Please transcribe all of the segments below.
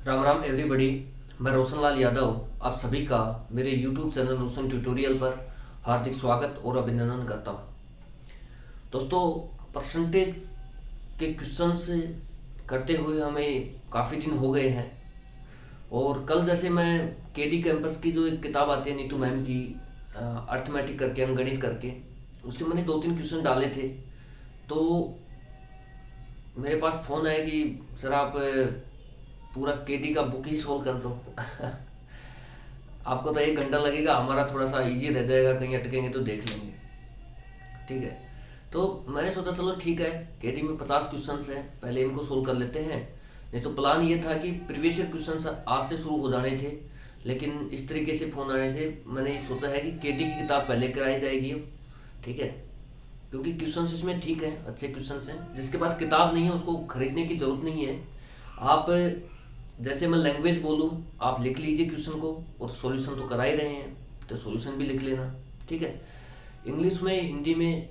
Ram Ram everybody. मैं रोशन लाल यादव आप सभी का मेरे यूट्यूब चैनल रोशन ट्यूटोरियल पर हार्दिक स्वागत और अभिनंदन करता हूँ। दोस्तों, परसेंटेज के क्वेश्चंस करते हुए हमें काफ़ी दिन हो गए हैं और कल जैसे मैं केडी कैंपस की जो एक किताब आती है नीतू मैम की, अर्थमेटिक करके अंकगणित करके, उसके मैंने 2-3 क्वेश्चन डाले थे। तो मेरे पास फ़ोन आया कि सर आप पूरा केडी का बुक ही सोल्व कर दो। आपको तो 1 घंटा लगेगा, हमारा थोड़ा सा इजी रह जाएगा, कहीं अटकेंगे तो देख लेंगे। ठीक है, तो मैंने सोचा चलो ठीक है, केडी में 50 क्वेश्चन हैं, पहले इनको सोल्व कर लेते हैं। नहीं तो प्लान ये था कि प्रीवियस ईयर क्वेश्चन आज से शुरू हो जाने थे, लेकिन इस तरीके से फ़ोन आने से मैंने सोचा है कि केडी की किताब पहले कराई जाएगी अब। ठीक है, क्योंकि क्वेश्चन इसमें ठीक है, अच्छे क्वेश्चन हैं। जिसके पास किताब नहीं है उसको खरीदने की ज़रूरत नहीं है। आप जैसे मैं लैंग्वेज बोलूँ, आप लिख लीजिए क्वेश्चन को, और सॉल्यूशन तो करा ही रहे हैं तो सॉल्यूशन भी लिख लेना। ठीक है, इंग्लिश में हिंदी में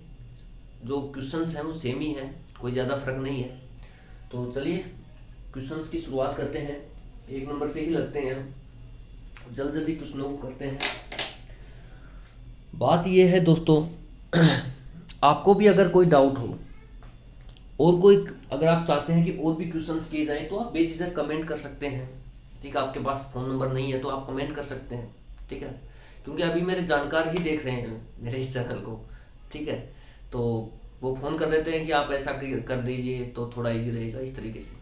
जो क्वेश्चंस हैं वो सेम ही हैं, कोई ज़्यादा फर्क नहीं है। तो चलिए क्वेश्चंस की शुरुआत करते हैं। 1 नंबर से ही लगते हैं हम, जल्दी जल्दी क्वेश्चनों को करते हैं। बात ये है दोस्तों, आपको भी अगर कोई डाउट हो और कोई, अगर आप चाहते हैं कि और भी क्वेश्चंस किए जाएं तो आप बेझिझक कमेंट कर सकते हैं। ठीक है, आपके पास फ़ोन नंबर नहीं है तो आप कमेंट कर सकते हैं। ठीक है, क्योंकि अभी मेरे जानकार ही देख रहे हैं मेरे इस चैनल को। ठीक है, तो वो फ़ोन कर देते हैं कि आप ऐसा कर दीजिए तो थोड़ा इजी रहेगा, इस तरीके से।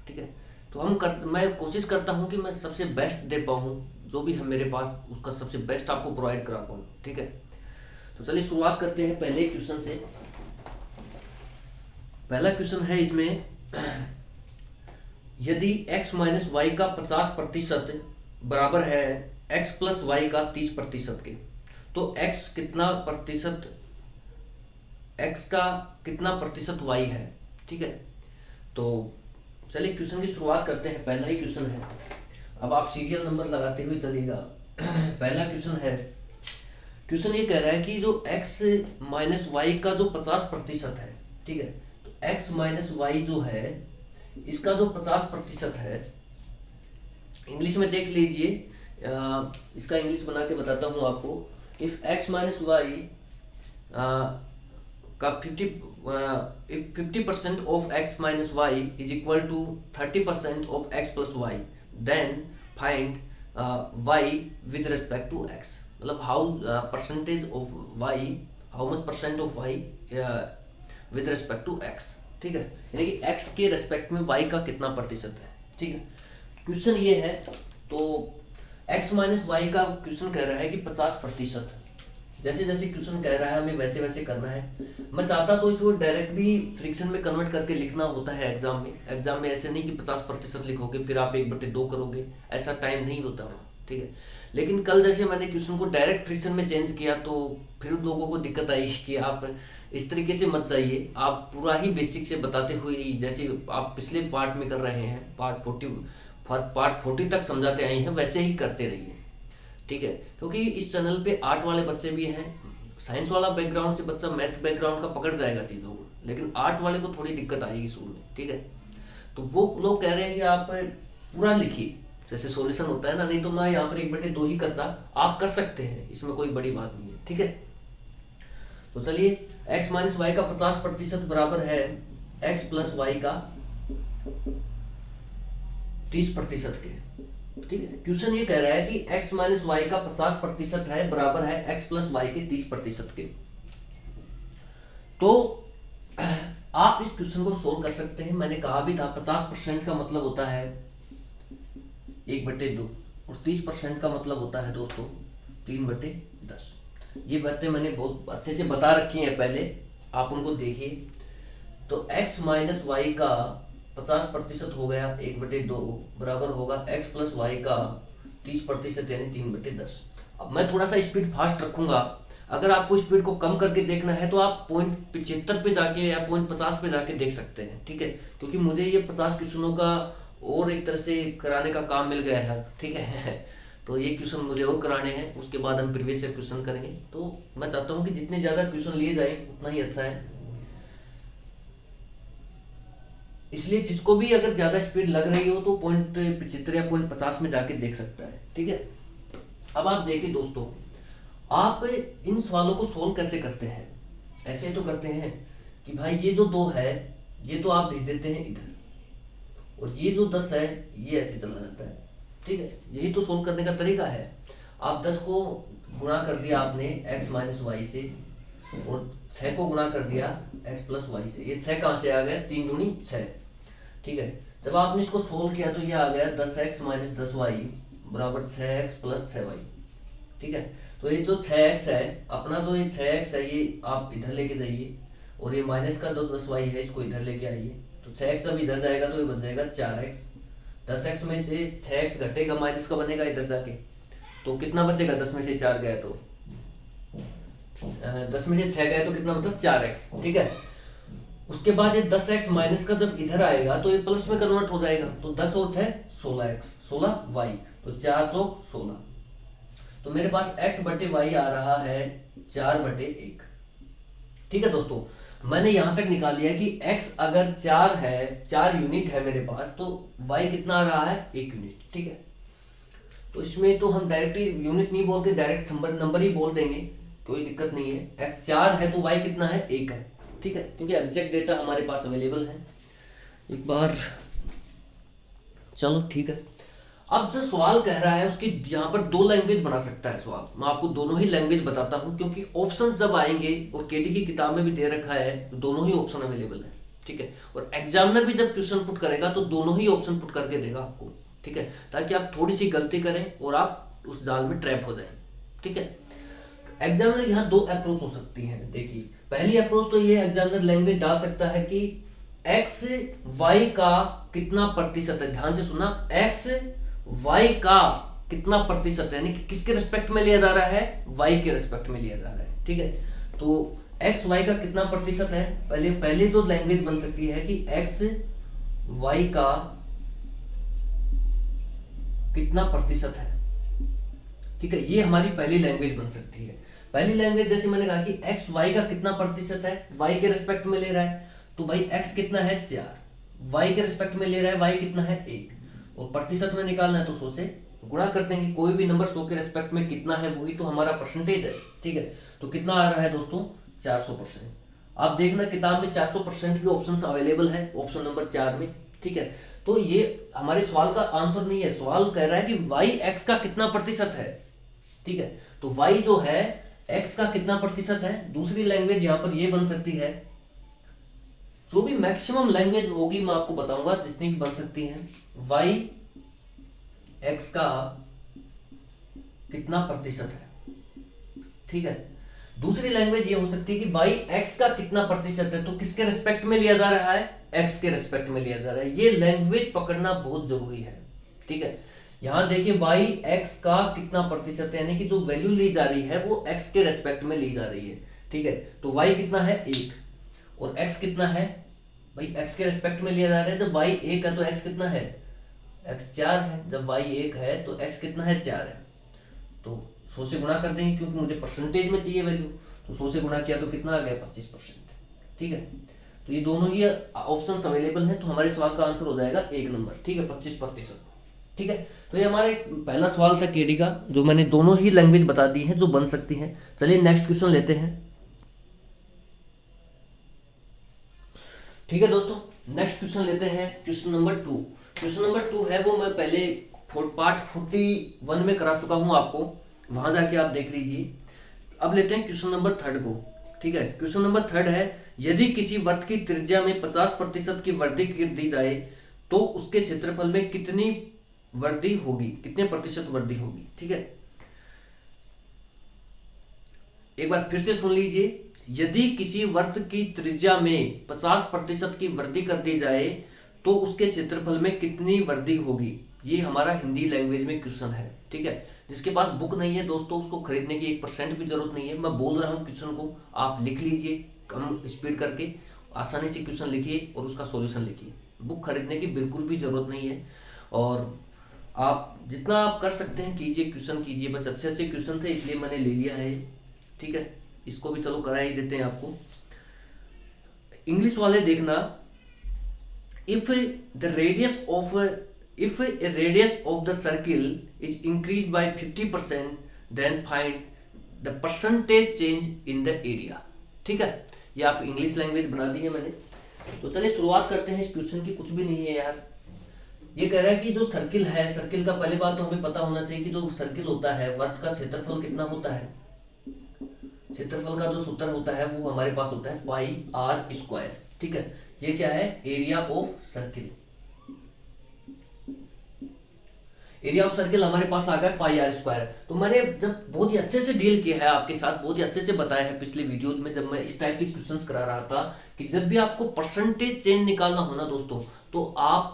ठीक है, तो मैं कोशिश करता हूँ कि मैं सबसे बेस्ट दे पाऊँ, जो भी है मेरे पास उसका सबसे बेस्ट आपको प्रोवाइड करा पाऊँ। ठीक है, तो चलिए शुरुआत करते हैं पहले क्वेश्चन से। पहला क्वेश्चन है इसमें, यदि x माइनस वाई का 50% बराबर है x प्लस वाई का 30% के, तो x कितना प्रतिशत, x का कितना प्रतिशत y है। ठीक है, तो चलिए क्वेश्चन की शुरुआत करते हैं। पहला ही क्वेश्चन है, अब आप सीरियल नंबर लगाते हुए चलिएगा। पहला क्वेश्चन है, क्वेश्चन ये कह रहा है कि जो x माइनस वाई का जो 50% है, ठीक है, तो x माइनस वाई जो है इसका जो 50% है, इंग्लिश में देख लीजिए। इसका इंग्लिश बना के बताता हूँ आपको। इफ x माइनस वाई का 50% of x minus y is equal to 30% of x plus y, then find y with respect to x। मतलब how percentage of y, how much percent of y with respect to x। ठीक है, यानी कि x के respect में y का कितना प्रतिशत है। ठीक है, क्वेश्चन ये है। तो x माइनस वाई का क्वेश्चन कह रहा है कि 50%। जैसे जैसे क्वेश्चन कह रहा है हमें वैसे वैसे करना है। मैं चाहता तो इसको डायरेक्ट भी फ्रिक्शन में कन्वर्ट करके लिखना होता है एग्जाम में। एग्जाम में ऐसे नहीं कि 50% लिखोगे फिर आप 1/2 करोगे, ऐसा टाइम नहीं होता वो। ठीक है, लेकिन कल जैसे मैंने क्वेश्चन को डायरेक्ट फ्रिक्शन में चेंज किया तो फिर लोगों को दिक्कत आई कि आप इस तरीके से मत जाइए, आप पूरा ही बेसिक से बताते हुए ही, जैसे आप पिछले पार्ट में कर रहे हैं, पार्ट 40 तक समझाते आए हैं, वैसे ही करते रहिए। ठीक है, क्योंकि इस चैनल पे आर्ट वाले बच्चे भी हैं, साइंस वाला बैकग्राउंड से बच्चा मैथ बैकग्राउंड का पकड़ जाएगा चीज़ों को, लेकिन आर्ट वाले को थोड़ी दिक्कत आएगी शुरू में। ठीक है, तो वो लोग कह रहे हैं कि आप पूरा लिखिए जैसे सॉल्यूशन होता है ना, नहीं तो मैं यहाँ पर 1/2 ही करता, आप कर सकते हैं, इसमें कोई बड़ी बात नहीं है। ठीक है, तो चलिए x माइनस वाई का 50% बराबर है x प्लस वाई का 30% के। ठीक है, क्वेश्चन ये कह रहा है कि x माइनस वाई का 50% है, बराबर है x प्लस वाई के 30% के। तो आप इस क्वेश्चन को सोल्व कर सकते हैं। मैंने कहा भी था 50% का मतलब होता है 1/2 और 30% का मतलब होता है दोस्तों 3/10। ये बातें मैंने बहुत अच्छे से बता रखी हैं पहले, आप उनको देखिए। तो x माइनस वाई का 50% हो गया 1/2, बराबर होगा x प्लस वाई का 30% यानी 3/10। अब मैं थोड़ा सा स्पीड फास्ट रखूंगा, अगर आपको स्पीड को कम करके देखना है तो आप 0.75 पे जाके या 0.50 पे जाके देख सकते हैं। ठीक है, क्योंकि मुझे ये 50 क्वेश्चनों का और एक तरह से कराने का काम मिल गया है। ठीक है, तो ये क्वेश्चन मुझे और कराने हैं, उसके बाद हम प्रीवियस ईयर क्वेश्चन करेंगे। तो मैं चाहता हूँ कि जितने ज़्यादा क्वेश्चन लिए जाएं उतना ही अच्छा है। इसलिए जिसको भी अगर ज़्यादा स्पीड लग रही हो तो 0.75 या 0.50 में जाके देख सकता है। ठीक है, अब आप देखिए दोस्तों, आप इन सवालों को सोल्व कैसे करते हैं। ऐसे तो करते हैं कि भाई ये जो 2 है ये तो आप भेज देते हैं इधर, और ये जो 10 है ये ऐसे चला जाता है। ठीक है, यही तो सोल्व करने का तरीका है। आप 10 को गुणा कर दिया आपने x माइनस वाई से, और 6 को गुणा कर दिया x प्लस वाई से। ये 6 कहाँ से आ गया, 3 दूनी 6। ठीक है, जब आपने इसको सोल्व किया तो ये आ गया 10x माइनस 10y बराबर 6x प्लस 6y। ठीक है, तो ये जो 6x है अपना, तो ये 6x है ये आप इधर लेके जाइए, और ये माइनस का 10y है इसको इधर लेके आइए। तो 6x जब इधर जाएगा तो ये बन जाएगा 4x। 10x में से 6x घटेगा, माइनस का बनेगा इधर जाके, तो कितना बचेगा, 10 में से 4 गया तो 10 में से 6 गया तो कितना मतलब 4x। ठीक है, उसके बाद ये 10x माइनस का जब इधर आएगा तो ये प्लस में कन्वर्ट हो जाएगा, तो 10 और 6 16x 16y, तो 4 चौक 16। तो मेरे पास x बटे वाई आ रहा है 4/1। ठीक है दोस्तों, मैंने यहां तक निकाल लिया कि x अगर 4 है, 4 यूनिट है मेरे पास, तो y कितना आ रहा है 1 यूनिट। ठीक है, तो इसमें तो हम डायरेक्ट यूनिट नहीं बोल के डायरेक्ट नंबर ही बोल देंगे, कोई दिक्कत नहीं है। x 4 है तो y कितना है 1 है। ठीक है, क्योंकि एग्जैक्ट डेटा हमारे पास अवेलेबल है। एक बार चलो ठीक है, अब जो सवाल कह रहा है उसकी यहाँ पर 2 लैंग्वेज बना सकता है सवाल। मैं आपको दोनों ही लैंग्वेज बताता हूँ, क्योंकि ऑप्शंस जब आएंगे, और केडी की किताब में भी दे रखा है, तो दोनों ही ऑप्शन अवेलेबल है। ठीक है, और एग्जामिनर भी जब क्वेश्चन पुट करेगा तो दोनों ही ऑप्शन पुट करके देगा आपको। ठीक है, ताकि आप थोड़ी सी गलती करें और आप उस जाल में ट्रैप हो जाए। ठीक है, एग्जामिनर यहाँ 2 अप्रोच हो सकती है। देखिए, पहली अप्रोच तो ये एग्जामिनर लैंग्वेज डाल सकता है कि एक्स वाई का कितना प्रतिशत है। ध्यान से सुना, एक्स वाई का कितना प्रतिशत है, यानी कि किसके रिस्पेक्ट में लिया जा रहा है, वाई के रिस्पेक्ट में लिया जा रहा है। ठीक है, तो एक्स वाई का कितना प्रतिशत है, पहले तो लैंग्वेज बन सकती है कि एक्स वाई का कितना प्रतिशत है। ठीक है, ये हमारी पहली लैंग्वेज बन सकती है। पहली लैंग्वेज जैसे मैंने कहा कि एक्स वाई का कितना प्रतिशत है, वाई के रिस्पेक्ट में ले रहा है, तो भाई एक्स कितना है 4, वाई के रिस्पेक्ट में ले रहा है, वाई कितना है 1, और प्रतिशत में निकालना है तो 100 से गुणा करते हैं कि कोई भी नंबर 100 के रिस्पेक्ट में कितना है वही तो हमारा परसेंटेज है। ठीक है, तो कितना आ रहा है दोस्तों 400%। आप देखना किताब में 400% के ऑप्शन अवेलेबल है, ऑप्शन नंबर 4 में। ठीक है, तो ये हमारे सवाल का आंसर नहीं है, सवाल कह रहा है कि वाई एक्स का कितना प्रतिशत है। ठीक है, तो y जो है x का कितना प्रतिशत है। दूसरी लैंग्वेज यहां पर ये बन सकती है, जो भी मैक्सिमम लैंग्वेज होगी मैं आपको बताऊंगा जितनी भी बन सकती है, y x का कितना प्रतिशत है। ठीक है, दूसरी लैंग्वेज ये हो सकती है कि y x का कितना प्रतिशत है, तो किसके रिस्पेक्ट में लिया जा रहा है, x के रिस्पेक्ट में लिया जा रहा है। ये लैंग्वेज पकड़ना बहुत जरूरी है। ठीक है, यहां देखिए y x का कितना प्रतिशत है, यानी कि जो वैल्यू ली जा रही है वो x के रेस्पेक्ट में ली जा रही है। ठीक है, तो y कितना है 1, और x कितना है, भाई x के रेस्पेक्ट में लिया जा रहा है, जब y 1 है तो x कितना है, x 4 है, जब y 1 है तो x कितना है 4 है, तो 100 से गुणा कर देंगे क्योंकि मुझे परसेंटेज में चाहिए वैल्यू, तो 100 से गुणा किया तो कितना आ गया 25%। ठीक है, तो ये दोनों ही ऑप्शंस अवेलेबल हैं, तो हमारे सवाल का आंसर हो जाएगा 1 नंबर। ठीक है, 25%। ठीक है, तो ये हमारा पहला सवाल था केडी का, जो मैंने दोनों ही लैंग्वेज बता दी हैं जो बन सकती हैं। चलिए नेक्स्ट क्वेश्चन लेते हैं। ठीक है दोस्तों, नेक्स्ट क्वेश्चन लेते हैं, क्वेश्चन नंबर 2। क्वेश्चन नंबर 2 है वो मैं पहले पार्ट 41 में करा चुका हूं आपको, वहां जाके आप देख लीजिए। अब लेते हैं क्वेश्चन नंबर 3 को। ठीक है, क्वेश्चन नंबर 3 है, यदि किसी वृत्त की त्रिज्या में 50% की वृद्धि कर दी जाए तो उसके क्षेत्रफल में कितनी वृद्धि होगी, कितने प्रतिशत वृद्धि होगी। ठीक है, एक बार फिर से सुन लीजिए, यदि किसी वृत्त की त्रिज्या में 50% की वृद्धि कर दी जाए तो उसके क्षेत्रफल में कितनी वृद्धि होगी। ये हमारा हिंदी लैंग्वेज में क्वेश्चन है। ठीक है, जिसके पास बुक नहीं है दोस्तों उसको खरीदने की 1% भी जरूरत नहीं है, मैं बोल रहा हूँ क्वेश्चन को आप लिख लीजिए कम स्पीड करके, आसानी से क्वेश्चन लिखिए और उसका सॉल्यूशन लिखिए। बुक खरीदने की बिल्कुल भी जरूरत नहीं है, और आप जितना आप कर सकते हैं कीजिए, क्वेश्चन कीजिए, बस अच्छे अच्छे क्वेश्चन थे इसलिए मैंने ले लिया है। ठीक है, इसको भी चलो करा ही देते हैं आपको। इंग्लिश वाले देखना, if the radius of if a radius of the circle is increased by 50%, then find the percentage change in the area। ठीक है, ये आप इंग्लिश लैंग्वेज बना दी है मैंने। तो चलिए शुरुआत करते हैं इस क्वेश्चन की। कुछ भी नहीं है यार, ये कह रहा है कि जो सर्किल है, सर्किल का पहले बात तो हमें पता होना चाहिए कि जो सर्किल होता है वर्त का क्षेत्रफल कितना होता है। क्षेत्रफल का जो सूत्र होता है वो हमारे पास होता है पाई आर स्क्वायर। ठीक है, ये क्या है, area of circle. Area of circle हमारे पास आ गया पाई आर स्क्वायर। तो मैंने जब बहुत ही अच्छे से डील किया है आपके साथ, बहुत ही अच्छे से बताया है पिछले वीडियोज में जब मैं इस टाइप के क्वेश्चंस करा रहा था कि जब भी आपको परसेंटेज चेंज निकालना हो ना दोस्तों, तो आप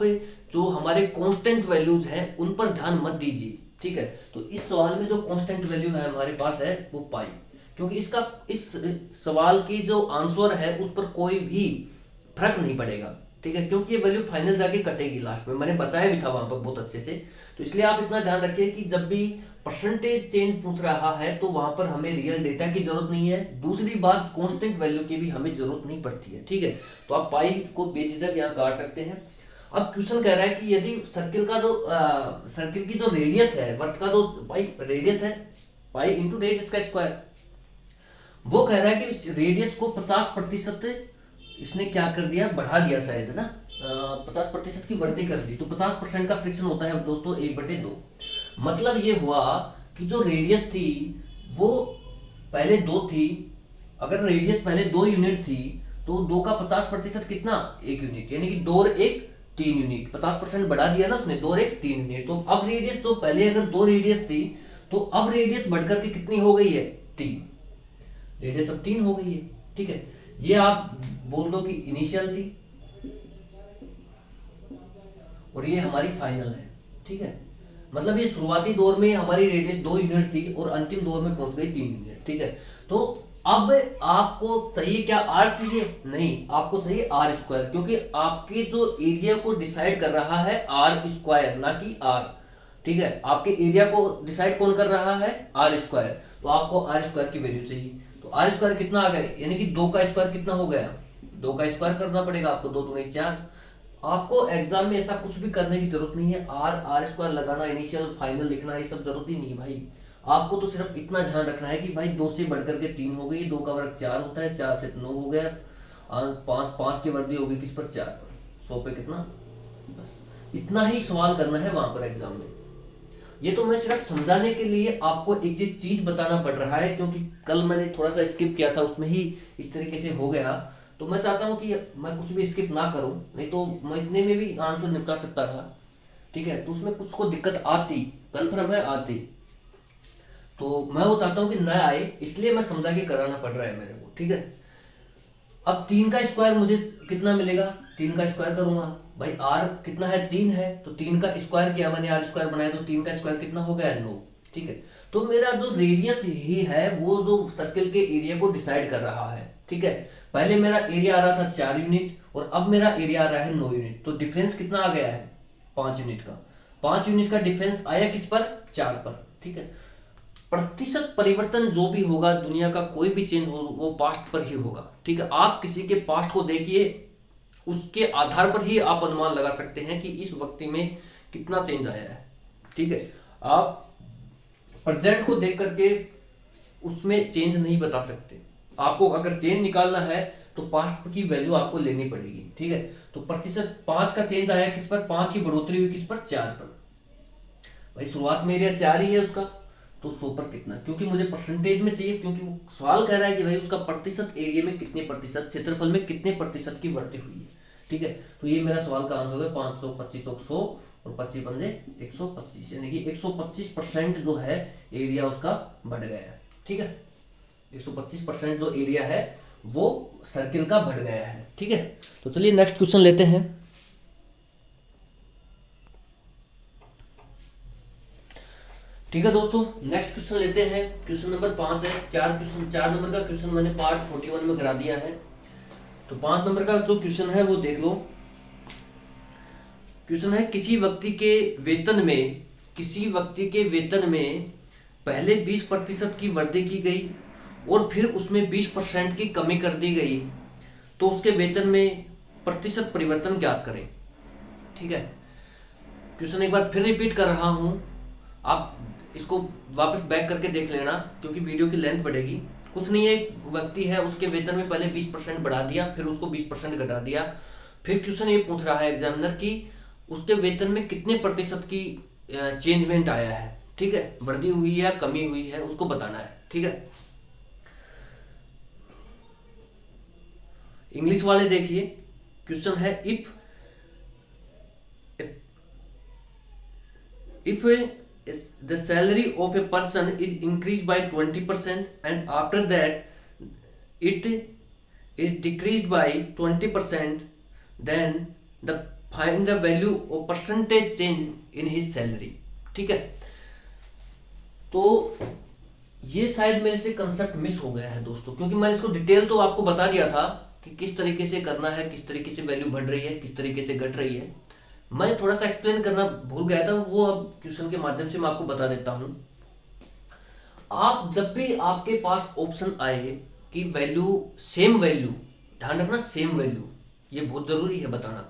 जो हमारे कांस्टेंट वैल्यूज हैं उन पर ध्यान मत दीजिए। ठीक है, तो इस सवाल में जो कांस्टेंट वैल्यू है हमारे पास है वो पाई, क्योंकि इसका इस सवाल की जो आंसर है उस पर कोई भी फर्क नहीं पड़ेगा। ठीक है, क्योंकि ये वैल्यू फाइनल जाके कटेगी लास्ट में, मैंने बताया भी था वहां पर बहुत अच्छे से। तो इसलिए आप इतना ध्यान रखिए कि जब भी परसेंटेज चेंज पूछ रहा है तो वहां पर हमें रियल डेटा की जरूरत नहीं है। दूसरी बात, कांस्टेंट वैल्यू की भी हमें जरूरत नहीं पड़ती है। ठीक है, तो आप पाई को बेझिझक यहाँ काट सकते हैं। अब क्वेश्चन कह रहा है कि यदि सर्किल का जो सर्किल की जो रेडियस है, वर्त का जो पाई रेडियस है, पाई इंटू रेडियस का स्क्वायर, वो कह रहा है कि रेडियस को 50% इसने क्या कर दिया, बढ़ा दिया शायद ना, 50% की वृद्धि कर दी। तो 50% का फ्रिक्शन होता है दोस्तों 1/2। मतलब ये हुआ कि जो रेडियस थी वो पहले 2 थी। अगर रेडियस पहले 2 यूनिट थी तो 2 का 50% कितना, 1 यूनिट, यानी कि 2 और 1 3 यूनिट। 50% बढ़ा दिया ना उसने, 2 और 1 3 यूनिट। तो अब रेडियस, तो पहले अगर 2 रेडियस थी तो अब रेडियस बढ़कर के कितनी हो गई है, 3। रेडियस अब 3 हो गई है। ठीक है, ये आप बोल दो कि इनिशियल थी और ये हमारी फाइनल है। ठीक है, मतलब ये शुरुआती दौर में हमारी रेडियस 2 यूनिट थी और अंतिम दौर में पहुंच गई 3 यूनिट। ठीक है, तो अब आपको चाहिए क्या, आर चाहिए? नहीं, आपको चाहिए आर स्क्वायर, क्योंकि आपके जो एरिया को डिसाइड कर रहा है आर स्क्वायर, ना कि आर। ठीक है, आपके एरिया को डिसाइड कौन कर रहा है, आर स्क्वायर। तो आपको आर स्क्वायर की वैल्यू चाहिए। तो आर स्क्वायर कितना आ गया, यानी कि 2 का स्क्वायर कितना हो गया, 2 का स्क्वायर करना पड़ेगा आपको, 2 दूनी 4। आपको एग्जाम में ऐसा कुछ भी करने की जरूरत नहीं है, आर स्क्वायर लगाना, इनिशियल फाइनल लिखना, ये सब जरूरत ही नहीं है भाई। आपको तो सिर्फ इतना ध्यान रखना है कि भाई 2 से बढ़कर के 3 हो गई, 2 का वर्ग 4 होता है, 4 से 9 हो गया, 5 की वृद्धि हो गई किस पर, 4 पर, 100 पे कितना, बस इतना ही सवाल करना है वहां पर एग्जाम में। ये तो मैं सिर्फ समझाने के लिए आपको एक एक चीज बताना पड़ रहा है, क्योंकि कल मैंने थोड़ा सा स्किप किया था, उसमें ही इस तरीके से हो गया। तो मैं चाहता हूं कि मैं कुछ भी स्किप ना करूं, नहीं तो मैं इतने में भी आंसर निपटा सकता था। ठीक है, तो उसमें कुछ को दिक्कत आती, कन्फर्म है आती, तो मैं वो चाहता हूं कि न आए, इसलिए मैं समझा के कराना पड़ रहा है मेरे को। ठीक है, अब 3 का स्क्वायर मुझे कितना मिलेगा, 3 का स्क्वायर करूंगा भाई, आर कितना है, 3 है, तो 3 का स्क्वायर किया मैंने, आर स्क्वायर बनाया, तो 3 का स्क्वायर कितना हो गया, 9। ठीक है, तो मेरा जो रेडियस ही है वो जो सर्किल के एरिया को डिसाइड कर रहा है। ठीक है, पहले मेरा एरिया आ रहा था 4 यूनिट और अब मेरा एरिया आ रहा है 9 यूनिट। तो डिफरेंस कितना आ गया है, 5 यूनिट का। 5 यूनिट का डिफरेंस आया किस पर, 4 पर। ठीक है, प्रतिशत परिवर्तन जो भी होगा दुनिया का, कोई भी चेंज हो वो पास्ट पर ही होगा। ठीक है, आप किसी के पास्ट को देखिए, उसके आधार पर ही आप अनुमान लगा सकते हैं कि इस वक्त में कितना चेंज आया है। ठीक है, आप प्रेजेंट को देख करके उसमें चेंज नहीं बता सकते। आपको अगर चेंज निकालना है तो पास्ट की वैल्यू आपको लेनी पड़ेगी। ठीक है, तो प्रतिशत 5 का चेंज आया किस पर, 5 की बढ़ोतरी हुई किस पर, 4 पर। भाई शुरुआत में एरिया 4 ही है उसका, तो 100 पर कितना, क्योंकि मुझे परसेंटेज में चाहिए, क्योंकि वो सवाल कह रहा है कि भाई उसका प्रतिशत एरिया में कितने प्रतिशत, क्षेत्रफल में कितने प्रतिशत की वृद्धि हुई है। ठीक है, तो ये मेरा सवाल का आंसर है 500, 25 100 और 25 पंजे 125, यानी कि 125% जो है एरिया उसका बढ़ गया है। ठीक है, 125% जो एरिया है वो सर्किल का बढ़ गया है। ठीक है, तो चलिए नेक्स्ट क्वेश्चन लेते हैं। ठीक है दोस्तों, नेक्स्ट क्वेश्चन लेते हैं। क्वेश्चन नंबर 5 है। 4 नंबर का क्वेश्चन मैंने पार्ट 41 में करा दिया है। तो 5 नंबर का जो क्वेश्चन है वो देख लो। क्वेश्चन है, किसी व्यक्ति के वेतन में पहले 20% की वृद्धि की गई और फिर उसमें 20% की कमी कर दी गई, तो उसके वेतन में प्रतिशत परिवर्तन ज्ञात करें। ठीक है, क्वेश्चन एक बार फिर रिपीट कर रहा हूं, आप इसको वापस बैक करके देख लेना क्योंकि वीडियो की लेंथ बढ़ेगी। कुछ नहीं है, एक व्यक्ति है, उसके वेतन में पहले 20% बढ़ा दिया, फिर उसको 20% घटा दिया। फिर क्वेश्चन ये पूछ रहा है एग्जामिनर कि उसके वेतन में कितने प्रतिशत की चेंजमेंट आया है, ठीक है, वृद्धि हुई है या कमी हुई है, उसको बताना है। ठीक है, इंग्लिश वाले देखिए, क्वेश्चन है if the salary of a person is increased by 20% and after that it is decreased by 20%, then the find the value of percentage change in his salary। ठीक है, तो ये शायद मेरे से कंसेप्ट मिस हो गया है दोस्तों, क्योंकि मैं इसको डिटेल तो आपको बता दिया था कि किस तरीके से करना है, किस तरीके से वैल्यू बढ़ रही है, किस तरीके से घट रही है। मैं थोड़ा सा एक्सप्लेन करना भूल गया था, वो अब क्वेश्चन के माध्यम से मैं आपको बता देता हूं। आप जब भी आपके पास ऑप्शन आए कि वैल्यू सेम वैल्यू, ध्यान रखना सेम वैल्यू, ये बहुत जरूरी है बताना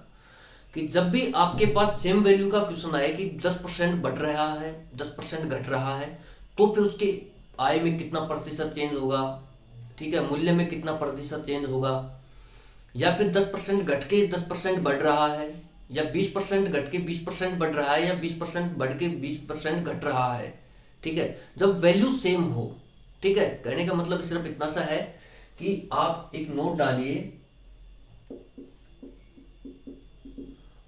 कि जब भी आपके पास सेम वैल्यू का क्वेश्चन आए कि 10% बढ़ रहा है, 10% घट रहा है, तो फिर उसके आय में कितना प्रतिशत चेंज होगा, ठीक है, मूल्य में कितना प्रतिशत चेंज होगा, या फिर 10% घट के 10% बढ़ रहा है, या 20% घट के 20% बढ़ रहा है, या 20% बढ़ के 20% घट रहा है। ठीक है, जब वैल्यू सेम हो, ठीक है, कहने का मतलब सिर्फ इतना सा है कि आप एक नोट डालिए,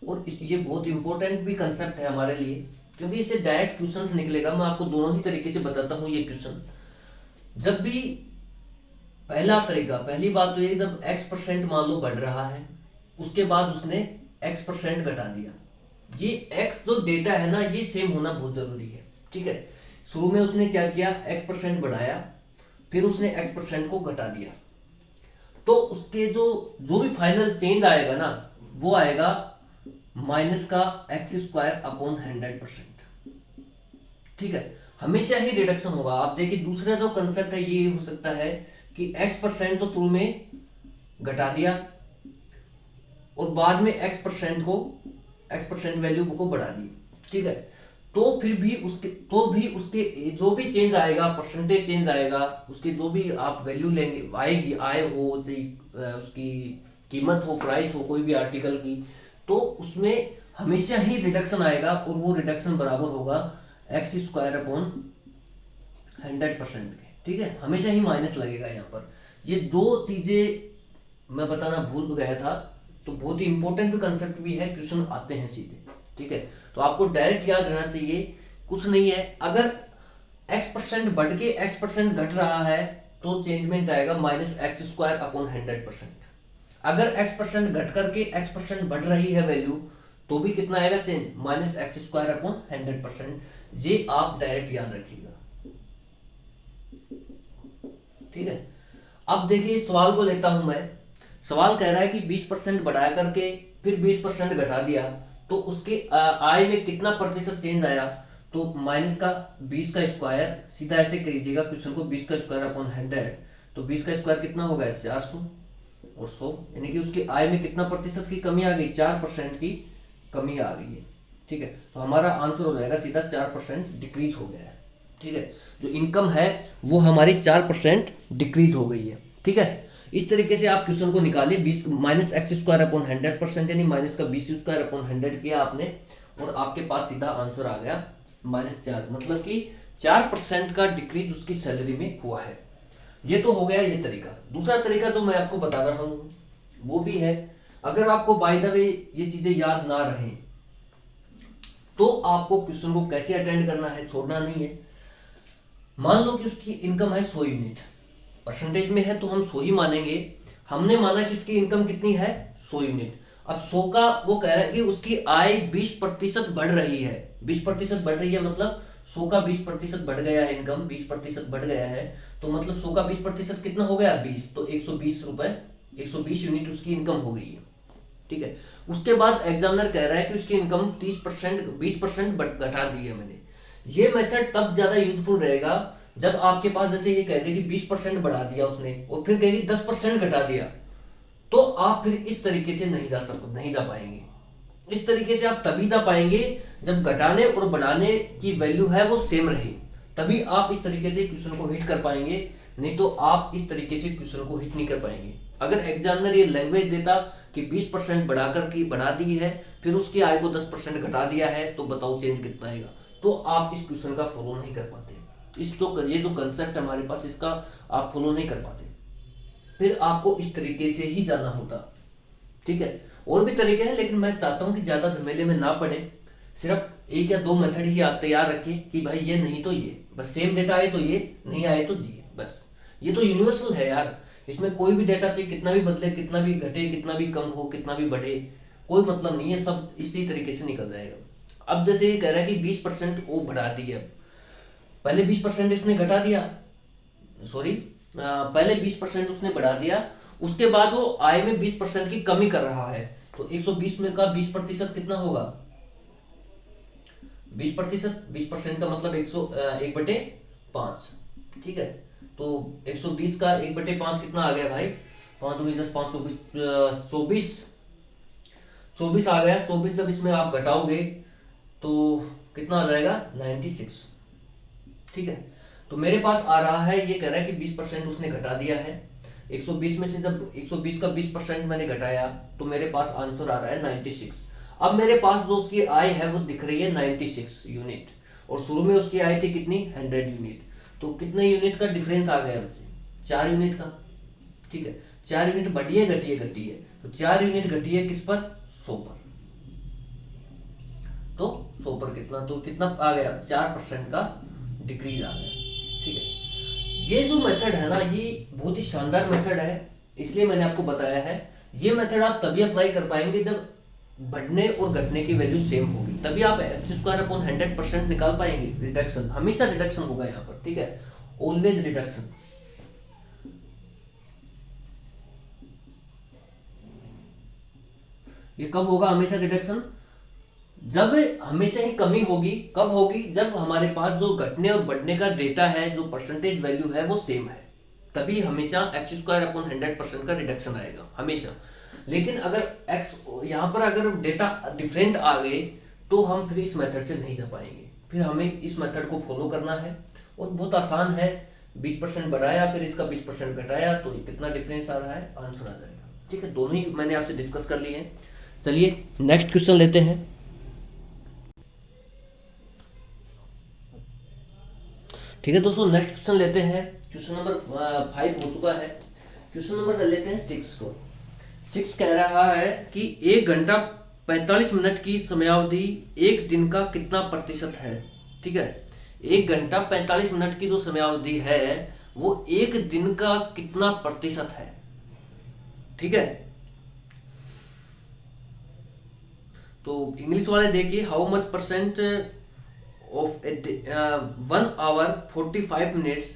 और ये बहुत इंपॉर्टेंट भी कंसेप्ट है हमारे लिए क्योंकि इससे डायरेक्ट क्वेश्चंस निकलेगा। मैं आपको दोनों ही तरीके से बताता हूं ये क्वेश्चन। जब भी पहला तरीका, पहली बात तो ये, जब x% मान लो बढ़ रहा है, उसके बाद उसने x% घटा दिया, ये x जो डेटा है ना, ये सेम होना बहुत जरूरी है। ठीक है, शुरू में उसने क्या किया, x% बढ़ाया, फिर उसने x% को घटा दिया, तो उसके जो भी फाइनल चेंज आएगा ना, वो आएगा माइनस का x² अपॉन 100%। ठीक है, हमेशा ही रिडक्शन होगा। आप देखिए दूसरा जो कंसेप्ट है ये हो सकता है कि x% तो शुरू में घटा दिया और बाद में x% वैल्यू को बढ़ा दी। ठीक है, तो फिर भी उसके जो भी चेंज आएगा, परसेंटेज चेंज आएगा, उसके जो भी आप वैल्यू लेंगे आएगी, आय हो चाहे उसकी कीमत हो, प्राइस हो कोई भी आर्टिकल की, तो उसमें हमेशा ही रिडक्शन आएगा और वो रिडक्शन बराबर होगा x² अपॉन 100% के। ठीक है, हमेशा ही माइनस लगेगा यहाँ पर। ये दो चीजें मैं बताना भूल गया था, तो बहुत ही इंपॉर्टेंट कंसेप्ट भी है, क्वेश्चन आते हैं सीधे। ठीक है, तो आपको डायरेक्ट याद रहना चाहिए, कुछ नहीं है, अगर x% बढ़ के x% घट रहा है तो चेंजमेंट आएगा माइनस x² अपॉन 100%। अगर x% घट करके x% बढ़ रही है वैल्यू, तो भी कितना आएगा चेंज, माइनस x² अपॉन 100%। ये आप डायरेक्ट याद रखिएगा। ठीक है, अब देखिए सवाल को लेता हूं मैं। सवाल कह रहा है कि 20% बढ़ा करके फिर 20% घटा दिया, तो उसके आय में कितना प्रतिशत चेंज आया, तो माइनस का 20 का स्क्वायर, सीधा ऐसे करिएगा क्वेश्चन को, 20 का स्क्वायर अपॉन 100, तो 20 का स्क्वायर कितना हो गया 400 और 100, यानी कि उसकी आय में कितना प्रतिशत की कमी आ गई, 4% की कमी आ गई है। ठीक है, तो हमारा आंसर हो जाएगा सीधा 4% डिक्रीज हो गया है। ठीक है, जो इनकम है वो हमारी 4% डिक्रीज हो गई है। ठीक है, इस तरीके से आप क्वेश्चन को निकालिए, 20 माइनस x² अपॉन 100%, यानी माइनस का 20² अपॉन 100 किया आपने, और आपके पास सीधा आंसर आ गया -4, मतलब कि 4% का डिक्रीज उसकी सैलरी में हुआ है। ये तो हो गया ये तरीका। दूसरा तरीका जो मैं आपको बता रहा हूं वो भी है, अगर आपको बाय द वे ये चीजें याद ना रहे तो आपको क्वेश्चन को कैसे अटेंड करना है, छोड़ना नहीं है। मान लो कि उसकी इनकम है 100 यूनिट, परसेंटेज में है तो हम 100 ही मानेंगे। हमने माना कि उसकी इनकम कितनी है 100 यूनिट। अब 100 का वो कह रहा है कि उसकी आय 20% बढ़ रही है, 20% बढ़ रही है, मतलब 100 का 20% बढ़ गया है, इनकम 20% बढ़ गया है, तो मतलब 100 का 20% कितना हो गया 20, तो 120 रुपए, 120 यूनिट उसकी इनकम हो गई है। ठीक है, उसके बाद एग्जामिनर कह रहा है कि उसकी इनकम 30%, 20% घटा दी है मैंने। ये मेथड तब ज्यादा यूजफुल रहेगा जब आपके पास जैसे ये कहते हैं कि 20% बढ़ा दिया उसने और फिर कहेगी 10% घटा दिया, तो आप फिर इस तरीके से नहीं जा पाएंगे। इस तरीके से आप तभी जा पाएंगे जब घटाने और बढ़ाने की वैल्यू है वो सेम रहे, तभी आप इस तरीके से क्वेश्चन को हिट कर पाएंगे, नहीं तो आप इस तरीके से क्वेश्चन को हिट नहीं कर पाएंगे। अगर एग्जामिनर ये लैंग्वेज देता कि 20% बढ़ाकर की बढ़ा दी है, फिर उसकी आय को 10% घटा दिया है, तो बताओ चेंज कितना आएगा, तो आप इस क्वेश्चन का फॉलो नहीं कर पाते। इस तो ये जो कंसेप्ट हमारे पास, इसका आप फॉलो नहीं कर पाते, फिर आपको इस तरीके से ही जाना होता। ठीक है, और भी तरीके हैं, लेकिन मैं चाहता हूं कि ज्यादा झमेले में ना पड़े, सिर्फ एक या दो मेथड ही आप तैयार रखिए कि भाई ये नहीं तो ये, बस सेम डेटा आए तो ये, नहीं आए तो ये, बस। ये तो यूनिवर्सल है यार, इसमें कोई भी डेटा चाहिए कितना भी बदले, कितना भी घटे, कितना भी कम हो, कितना भी बढ़े, कोई मतलब नहीं है, सब इसी तरीके से निकल जाएगा। अब जैसे ये कह रहा है कि 20% वो बढ़ा दिया, पहले 20% इसने घटा दिया, सॉरी पहले 20% उसने बढ़ा दिया, उसके बाद वो आय में 20% की कमी कर रहा है, तो 120 में का 20% कितना होगा, 20%, 20% का मतलब 1/5। ठीक है, तो 120 का 1/5 कितना आ गया भाई, 5 दूनी 10, 5 24, 24 आ गया। 24 जब इसमें आप घटाओगे तो कितना आ जाएगा, 96। ठीक है, तो मेरे पास आ रहा है, ये कह रहा है कि 20% उसने घटा दिया है, 120 में से जब 120 का 20% मैंने घटाया, तो मेरे पास आंसर आ रहा है 96। अब मेरे पास जो उसकी आय है वो दिख रही है 96 यूनिट, और शुरू में उसकी आय थी कितनी, 100 यूनिट, तो कितने यूनिट का डिफरेंस आ गया मुझे, 4 यूनिट का। ठीक है, 4 यूनिट बढ़ी है घटी है, घटी है, तो 4 यूनिट घटी है किस पर, 100 पर, तो 100 पर कितना, तो कितना आ गया, 4% का डिक्रीज आ गया। ठीक है, ये जो मेथड है ना, ये बहुत ही शानदार मेथड है, इसलिए मैंने आपको बताया है। ये मेथड आप तभी अप्लाई कर पाएंगे जब बढ़ने और घटने की वैल्यू सेम होगी, तभी आप x² 100% निकाल पाएंगे। रिडक्शन, हमेशा रिडक्शन होगा यहाँ पर। ठीक है, ऑलवेज रिडक्शन। ये कब होगा हमेशा रिडक्शन, जब हमेशा ही कमी होगी। कब होगी, जब हमारे पास जो घटने और बढ़ने का डेटा है, जो परसेंटेज वैल्यू है वो सेम है, तभी हमेशा x² 100% का रिडक्शन आएगा हमेशा। लेकिन अगर x यहाँ पर अगर डेटा डिफरेंट आ गए, तो हम फिर इस मेथड से नहीं जा पाएंगे, फिर हमें इस मेथड को फॉलो करना है, और बहुत आसान है। 20% बढ़ाया, फिर इसका 20% घटाया, तो कितना डिफरेंस आ रहा है, आंसर आ जाएगा। ठीक है, दोनों ही मैंने आपसे डिस्कस कर लिए हैं। चलिए नेक्स्ट क्वेश्चन लेते हैं। ठीक है दोस्तों, नेक्स्ट क्वेश्चन लेते हैं। क्वेश्चन नंबर 5 हो चुका है, क्वेश्चन नंबर लेते हैं 6 को। 6 कह रहा है कि 1 घंटा 45 मिनट की समयावधि एक दिन का कितना प्रतिशत है। ठीक है, 1 घंटा 45 मिनट की जो समयावधि है वो एक दिन का कितना प्रतिशत है। ठीक है, तो इंग्लिश वाले देखिए, how much percent of a day, 1 hour 45 minutes,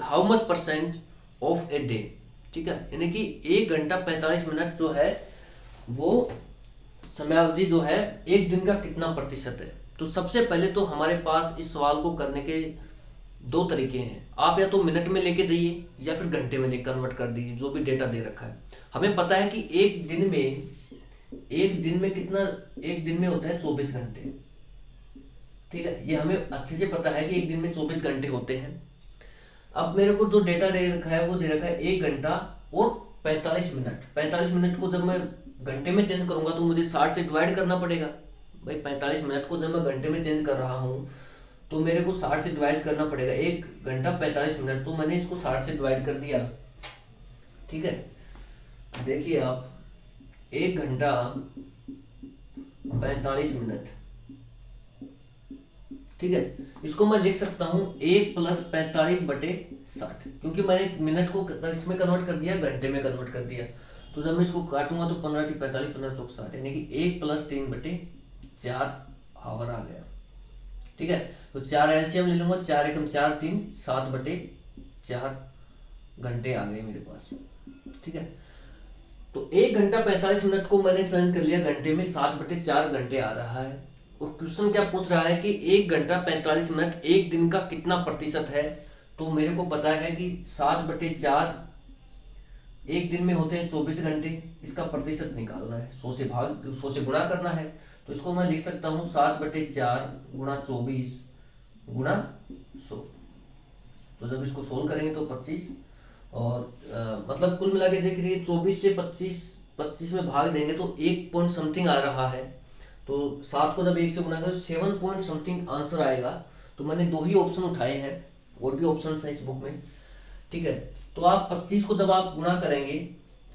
how much percent of a day। ठीक है, यानी कि 1 घंटा 45 मिनट जो है वो समयावधि जो है एक दिन का कितना प्रतिशत है। तो सबसे पहले तो हमारे पास इस सवाल को करने के दो तरीके हैं, आप या तो मिनट में लेके जाइए या फिर घंटे में लेकर कन्वर्ट कर दीजिए, जो भी डेटा दे रखा है। हमें पता है कि एक दिन में कितना, एक दिन में होता है 24 घंटे। ठीक है, ये हमें अच्छे से पता है कि एक दिन में 24 घंटे होते हैं। अब मेरे को जो डेटा दे रखा है वो दे रखा है 1 घंटा और 45 मिनट। 45 मिनट को जब मैं घंटे में चेंज करूंगा तो मुझे 60 से डिवाइड करना पड़ेगा। भाई 45 मिनट को जब मैं घंटे में चेंज कर रहा हूँ तो मेरे को 60 से डिवाइड करना पड़ेगा। 1 घंटा 45 मिनट, तो मैंने इसको 60 से डिवाइड कर दिया। ठीक है, देखिए आप, 1 घंटा 45 मिनट, ठीक है, इसको मैं लिख सकता हूं 1 + 45/60, क्योंकि मैंने मिनट को इसमें कन्वर्ट कर दिया, घंटे में कन्वर्ट कर दिया। तो जब मैं इसको काटूंगा तो 15 × 45, 15 × 60, यानी कि 1 + 3/4 आवर आ गया। ठीक है, तो 4 एलसीएम ले लूंगा, 4 × 4 = 3, 7/4 घंटे आ गए मेरे पास। ठीक है, तो 1 घंटा 45 मिनट को मैंने चेंज कर लिया घंटे में, 7/4 घंटे आ रहा है। और क्वेश्चन क्या पूछ रहा है कि 1 घंटा 45 मिनट एक दिन का कितना प्रतिशत है। तो मेरे को पता है कि 7/4 एक दिन में होते हैं 24 घंटे, इसका प्रतिशत निकालना है, 100 से गुणा करना है। तो इसको मैं लिख सकता हूँ 7/4 गुणा 24 गुणा 100। तो जब इसको सोल्व करेंगे तो 25, और मतलब कुल मिला के देख लीजिए 24 से 25 में भाग देंगे तो 1 पॉइंट समथिंग आ रहा है। तो 7 को जब 1 से गुणा करें तो 7 पॉइंट समथिंग आंसर आएगा। तो मैंने 2 ही ऑप्शन उठाए हैं, और भी ऑप्शन है इस बुक में, ठीक है। तो आप 25 को जब आप गुणा करेंगे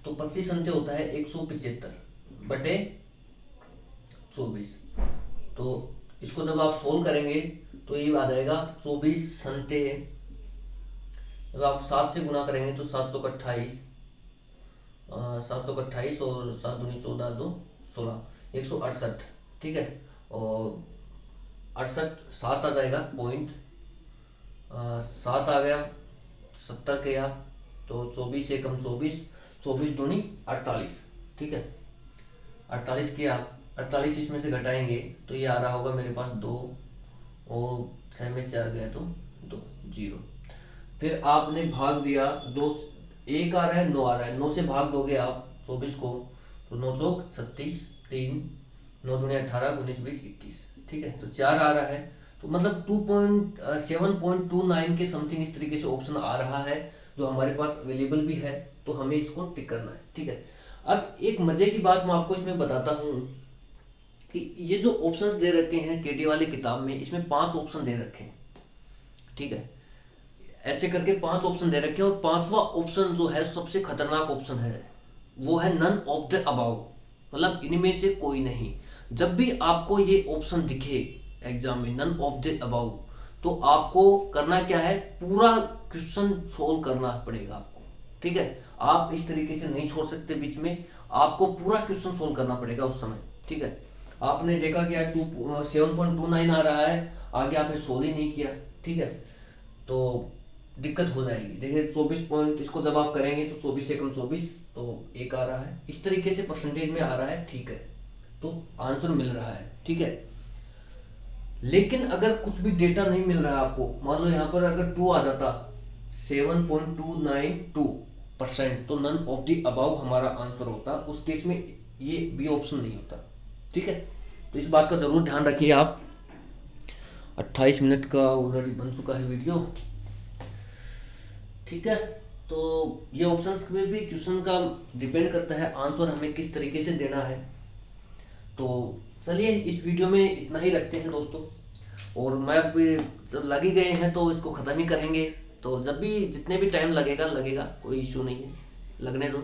तो 25 अंत्य होता है 175/24। तो इसको जब आप सोल्व करेंगे तो ये आ जाएगा 24 अंत्य, जब आप 7 से गुणा करेंगे तो 728, 728 और 7 दूनी 14 2 16, 168, ठीक है। और 68 7 आ जाएगा पॉइंट, 7 आ गया, 70 किया तो 24 एकम 24, 24 दूनी 48, ठीक है। 48 किया, 48 इसमें से घटाएंगे तो ये आ रहा होगा मेरे पास 2, और 6 में 4 गया तो 2 0। फिर आपने भाग दिया, 2 1 आ रहा है, 9 आ रहा है, 9 से भाग दोगे आप 24 को तो 9 चौक 36, 3 9 दूनी 18, 19 20 21, ठीक है। तो 4 आ रहा है, तो मतलब 7.29 के समथिंग इस तरीके से ऑप्शन आ रहा है जो हमारे पास अवेलेबल भी है। तो हमें इसको टिक करना है, ठीक है। अब एक मजे की बात मैं आपको इसमें बताता हूँ कि ये जो ऑप्शंस दे रखे हैं केडी वाली किताब में, इसमें 5 ऑप्शन दे रखे हैं, ठीक है। ऐसे करके 5 ऑप्शन दे रखे हैं, और 5वां ऑप्शन जो है सबसे खतरनाक ऑप्शन है, वो है नन ऑफ द अबाउ, मतलब इनमें से कोई नहीं। जब भी आपको ये ऑप्शन दिखे एग्जाम में नन ऑफ द अबाउ, तो आपको करना क्या है, पूरा क्वेश्चन सोल्व करना पड़ेगा आपको, ठीक है। आप इस तरीके से नहीं छोड़ सकते बीच में, आपको पूरा क्वेश्चन सोल्व करना पड़ेगा उस समय, ठीक है। आपने देखा कि 7.29 आ रहा है, आगे आपने सोल्व ही नहीं किया, ठीक है, तो दिक्कत हो जाएगी। देखिए 24 पॉइंट, इसको जब आप करेंगे तो 24 एकम 24, तो 1 आ रहा है, इस तरीके से परसेंटेज में आ रहा है, ठीक है, तो आंसर मिल रहा है, ठीक है। लेकिन अगर कुछ भी डेटा नहीं मिल रहा है आपको, मान लो यहाँ पर अगर 2 आ जाता, 7.292%, तो नन ऑफ द अबाउ हमारा आंसर होता, उस केस में ये बी ऑप्शन नहीं होता, ठीक है। तो इस बात का जरूर ध्यान रखिए आप। 28 मिनट का ऑलरेडी बन चुका है वीडियो, ठीक है। तो ये ऑप्शंस में भी क्वेश्चन का डिपेंड करता है आंसर हमें किस तरीके से देना है। तो चलिए इस वीडियो में इतना ही रखते हैं दोस्तों, और मैं भी जब लगे गए हैं तो इसको ख़त्म ही करेंगे। तो जब भी जितने भी टाइम लगेगा कोई इशू नहीं है, लगने दो।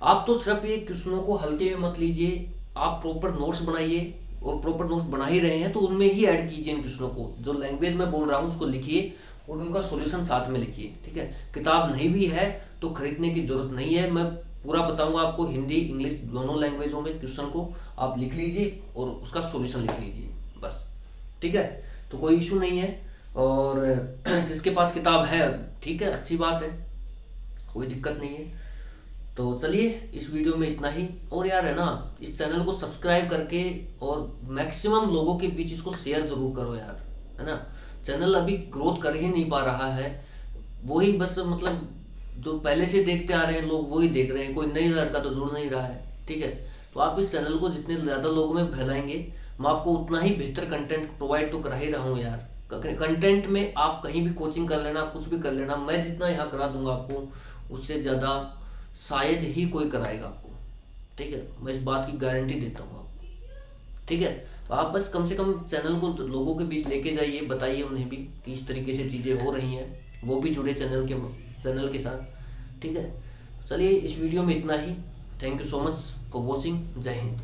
आप तो सिर्फ ये क्वेश्चनों को हल्के में मत लीजिए, आप प्रॉपर नोट्स बनाइए, और प्रॉपर नोट्स बना ही रहे हैं तो उनमें ही ऐड कीजिए इन क्वेश्चनों को, जो लैंग्वेज में बोल रहा हूँ उसको लिखिए, और उनका सॉल्यूशन साथ में लिखिए, ठीक है। किताब नहीं भी है तो खरीदने की जरूरत नहीं है, मैं पूरा बताऊंगा आपको, हिंदी इंग्लिश दोनों लैंग्वेजों में क्वेश्चन को आप लिख लीजिए और उसका सॉल्यूशन लिख लीजिए बस, ठीक है। तो कोई इशू नहीं है, और जिसके पास किताब है ठीक है, अच्छी बात है, कोई दिक्कत नहीं है। तो चलिए इस वीडियो में इतना ही, और यार है ना, इस चैनल को सब्सक्राइब करके और मैक्सिमम लोगों के बीच इसको शेयर जरूर करो यार, है ना। चैनल अभी ग्रोथ कर ही नहीं पा रहा है, वही बस मतलब जो पहले से देखते आ रहे हैं लोग वही देख रहे हैं, कोई नई लड़का तो जुड़ नहीं रहा है, ठीक है। तो आप इस चैनल को जितने ज़्यादा लोगों में फैलाएंगे, मैं आपको उतना ही बेहतर कंटेंट प्रोवाइड तो करा ही रहा हूँ यार। कंटेंट में आप कहीं भी कोचिंग कर लेना, कुछ भी कर लेना, मैं जितना यहाँ करा दूंगा आपको उससे ज़्यादा शायद ही कोई कराएगा आपको, ठीक है। मैं इस बात की गारंटी देता हूँ आपको, ठीक है। तो आप बस कम से कम चैनल को लोगों के बीच लेके जाइए, बताइए उन्हें भी कि इस तरीके से चीज़ें हो रही हैं, वो भी जुड़े चैनल के साथ, ठीक है। चलिए इस वीडियो में इतना ही, thank you so much for watching, जय हिंद।